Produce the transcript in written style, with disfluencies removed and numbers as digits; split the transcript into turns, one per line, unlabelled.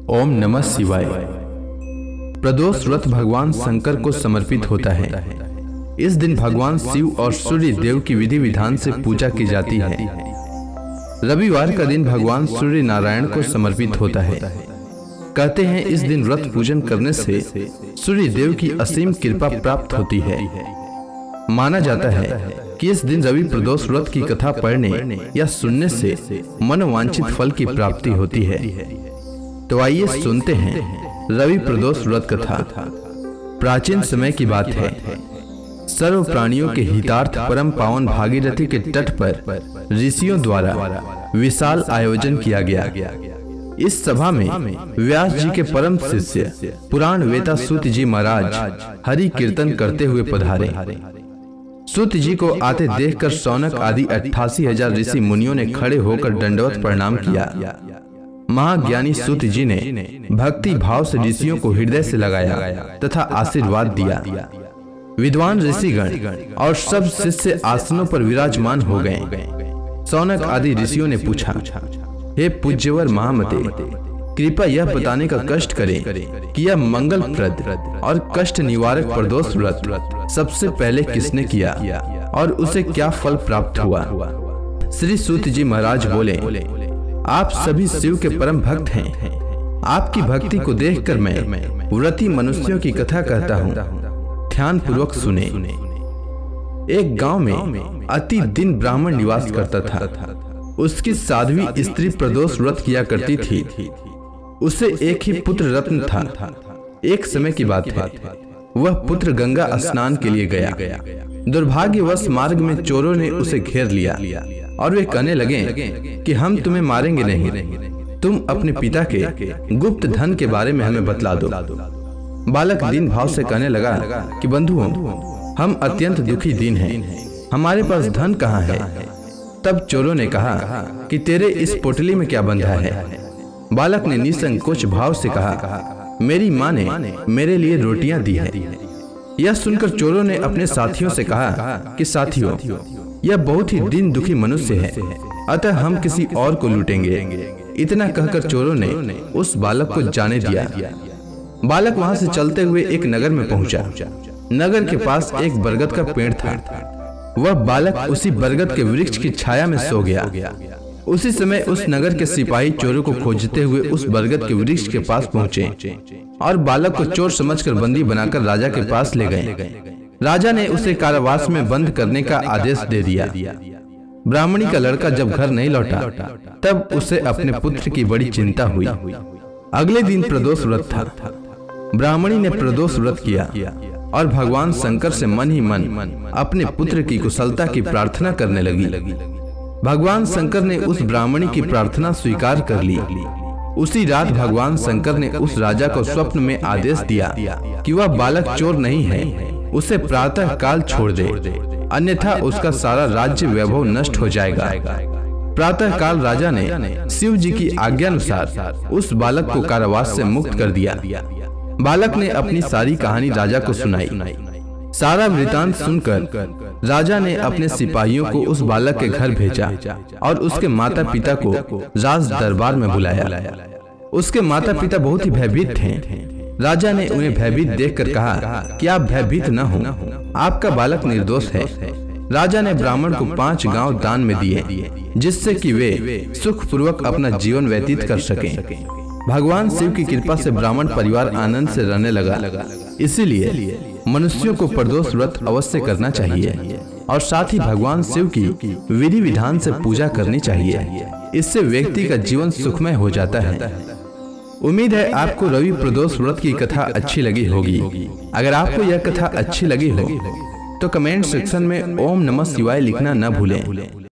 ओम नमः शिवाय। प्रदोष व्रत भगवान शंकर को समर्पित होता है। इस दिन भगवान शिव और सूर्य देव की विधि विधान से पूजा की जाती है। रविवार का दिन भगवान सूर्य नारायण को समर्पित होता है। कहते हैं इस दिन व्रत पूजन करने से सूर्य देव की असीम कृपा प्राप्त होती है। माना जाता है कि इस दिन रवि प्रदोष व्रत की कथा पढ़ने या सुनने से मनोवांछित फल की प्राप्ति होती है। तो आइए सुनते हैं रवि प्रदोष व्रत कथा। प्राचीन समय की बात है। सर्व प्राणियों के हितार्थ परम पावन भागीरथी के तट पर ऋषियों द्वारा विशाल आयोजन किया गया। इस सभा में व्यास जी के परम शिष्य पुराण वेता सूत जी महाराज हरि कीर्तन करते हुए पधारे। सूत जी को आते देखकर शौनक आदि 88,000 ऋषि मुनियों ने खड़े होकर दंडवत प्रणाम किया। महाज्ञानी सूत जी ने भक्ति भाव से ऋषियों को हृदय से लगाया तथा आशीर्वाद दिया। विद्वान ऋषिगण और सब शिष्य आसनों पर विराजमान हो गए। शौनक आदि ऋषियों ने पूछा, हे पूज्यवर महामते, कृपया यह बताने का कष्ट करें कि यह मंगलप्रद और कष्ट निवारक प्रदोष व्रत सबसे पहले किसने किया और उसे क्या फल प्राप्त हुआ। श्री सूत जी महाराज बोले, आप सभी शिव के परम भक्त हैं। आपकी भक्ति को देखकर मैं व्रती मनुष्यों की कथा कहता हूँ, ध्यान पूर्वक सुने। एक गांव में अति दिन ब्राह्मण निवास करता था। उसकी साध्वी स्त्री प्रदोष व्रत किया करती थी। उसे एक ही पुत्र रत्न था। एक समय की बात है, वह पुत्र गंगा स्नान के लिए गया। दुर्भाग्यवश मार्ग में चोरों ने उसे घेर लिया और वे कहने लगे कि हम तुम्हें मारेंगे नहीं, तुम अपने पिता के गुप्त धन के बारे में हमें बतला दो। बालक दीन भाव से कहने लगा कि बंधुओं, हम अत्यंत दुखी दीन हैं, हमारे पास धन कहाँ है। तब चोरों ने कहा कि तेरे इस पोटली में क्या बंधा है। बालक ने निसंकोच भाव से कहा, मेरी माँ ने मेरे लिए रोटियां दी है। यह सुनकर चोरों ने अपने साथियों से कहा कि साथियों, यह बहुत ही दीन दुखी मनुष्य है, अतः हम किसी और को लूटेंगे। इतना कहकर चोरों ने उस बालक को जाने दिया। बालक वहां से चलते हुए एक नगर में पहुंचा। नगर के पास एक बरगद का पेड़ था। वह बालक उसी बरगद के वृक्ष की छाया में सो गया। उसी समय उस नगर के सिपाही चोरों को खोजते हुए उस बरगद के वृक्ष के पास पहुंचे और बालक को चोर समझकर बंदी बनाकर राजा के पास ले गए। राजा ने उसे कारावास में बंद करने का आदेश दे दिया। ब्राह्मणी का लड़का जब घर नहीं लौटा तब उसे अपने पुत्र की बड़ी चिंता हुई। अगले दिन प्रदोष व्रत था। ब्राह्मणी ने प्रदोष व्रत किया और भगवान शंकर से मन ही मन अपने पुत्र की कुशलता की प्रार्थना करने लगी। भगवान शंकर ने उस ब्राह्मणी की प्रार्थना स्वीकार कर ली। उसी रात भगवान शंकर ने उस राजा को स्वप्न में आदेश दिया कि वह बालक चोर नहीं है, उसे प्रातः काल छोड़ दे, अन्यथा उसका सारा राज्य वैभव नष्ट हो जाएगा। प्रातः काल राजा ने शिव जी की आज्ञानुसार उस बालक को कारावास से मुक्त कर दिया। बालक ने अपनी सारी कहानी राजा को सुनाई। सारा वृतांत सुनकर राजा ने अपने सिपाहियों को उस बालक के घर भेजा और उसके माता पिता को राज दरबार में बुलाया। उसके माता पिता बहुत ही भयभीत थे। राजा ने उन्हें भयभीत देखकर कहा कि आप भयभीत न हो, आपका बालक निर्दोष है। राजा ने ब्राह्मण को 5 गांव दान में दिए, जिससे कि वे सुखपूर्वक अपना जीवन व्यतीत कर सकें। भगवान शिव की कृपा से ब्राह्मण परिवार आनंद से रहने लगा। इसीलिए मनुष्यों को प्रदोष व्रत अवश्य करना चाहिए और साथ ही भगवान शिव की विधि विधान से पूजा करनी चाहिए। इससे व्यक्ति का जीवन सुखमय हो जाता है। उम्मीद है आपको रवि प्रदोष व्रत की कथा अच्छी लगी होगी। अगर आपको यह कथा अच्छी लगी हो तो कमेंट सेक्शन में ओम नमः शिवाय लिखना न भूलें।